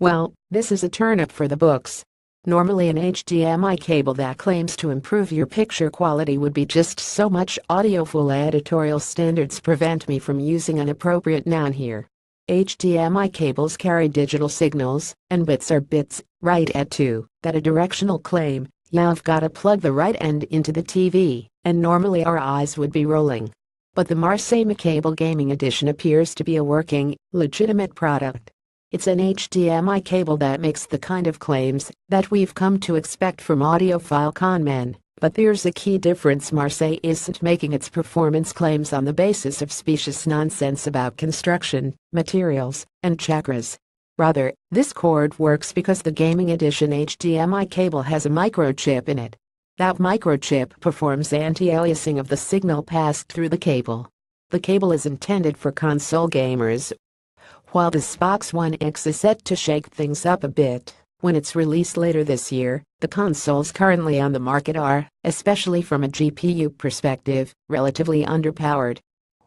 Well, this is a turnup for the books. Normally an HDMI cable that claims to improve your picture quality would be just so much audio. Full editorial standards prevent me from using an appropriate noun here. HDMI cables carry digital signals, and bits are bits, right at 2, that a directional claim. You've gotta plug the right end into the TV, and normally our eyes would be rolling. But the Marseille Cable Gaming Edition appears to be a working, legitimate product. It's an HDMI cable that makes the kind of claims that we've come to expect from audiophile conmen. But there's a key difference. Marseille isn't making its performance claims on the basis of specious nonsense about construction, materials, and chakras. Rather, this cord works because the Gaming Edition HDMI cable has a microchip in it. That microchip performs anti-aliasing of the signal passed through the cable. The cable is intended for console gamers, while the Xbox One X is set to shake things up a bit when it's released later this year. The consoles currently on the market are, especially from a GPU perspective, relatively underpowered.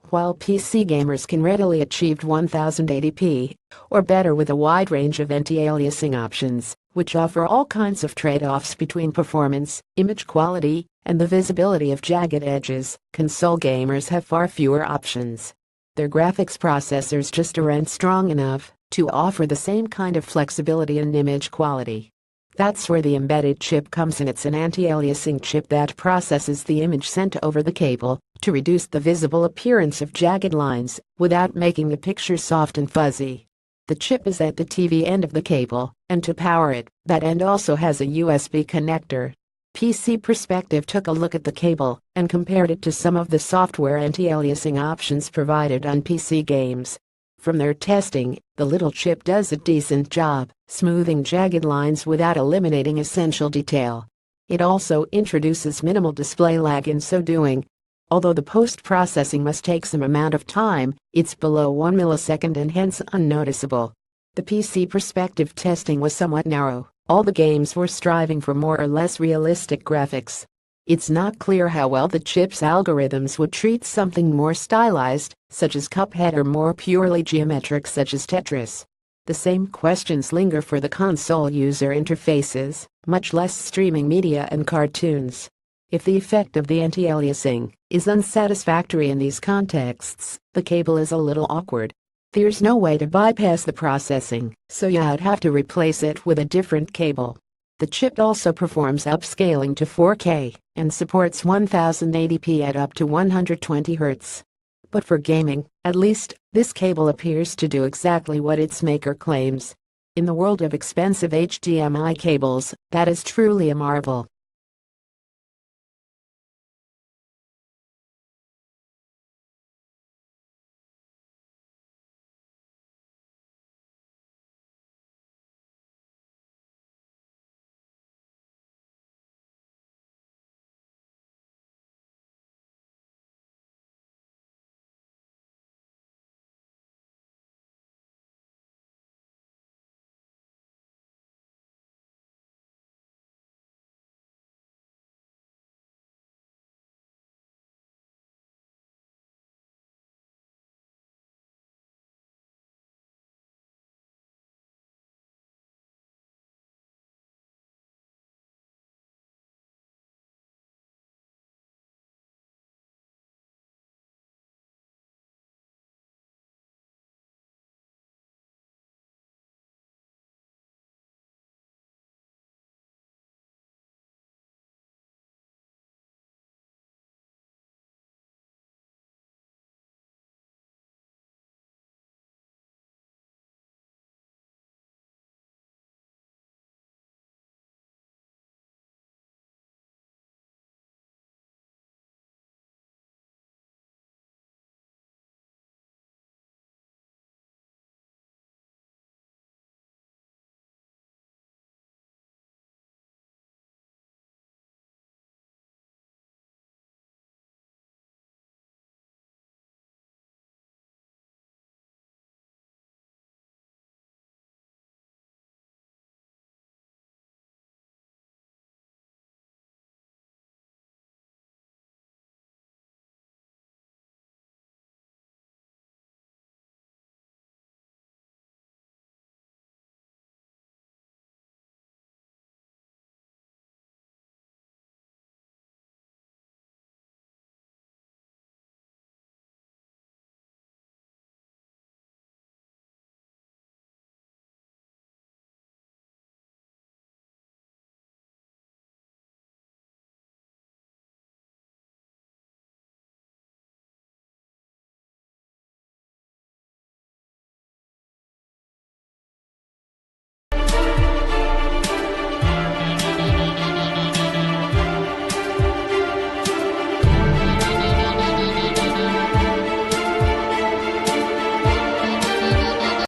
While PC gamers can readily achieve 1080p or better with a wide range of anti-aliasing options, which offer all kinds of trade-offs between performance, image quality, and the visibility of jagged edges, console gamers have far fewer options. Their graphics processors just aren't strong enough to offer the same kind of flexibility and image quality. That's where the embedded chip comes in. It's an anti-aliasing chip that processes the image sent over the cable to reduce the visible appearance of jagged lines without making the picture soft and fuzzy. The chip is at the TV end of the cable, and to power it, that end also has a USB connector. PC Perspective took a look at the cable and compared it to some of the software anti-aliasing options provided on PC games. From their testing, the little chip does a decent job smoothing jagged lines without eliminating essential detail. It also introduces minimal display lag in so doing. Although the post-processing must take some amount of time, it's below 1 millisecond and hence unnoticeable. The PC Perspective testing was somewhat narrow. All the games were striving for more or less realistic graphics. It's not clear how well the chip's algorithms would treat something more stylized, such as Cuphead, or more purely geometric, such as Tetris. The same questions linger for the console user interfaces, much less streaming media and cartoons. If the effect of the anti-aliasing is unsatisfactory in these contexts, the cable is a little awkward. There's no way to bypass the processing, so you'd have to replace it with a different cable. The chip also performs upscaling to 4K and supports 1080p at up to 120 Hz. But for gaming, at least, this cable appears to do exactly what its maker claims. In the world of expensive HDMI cables, that is truly a marvel.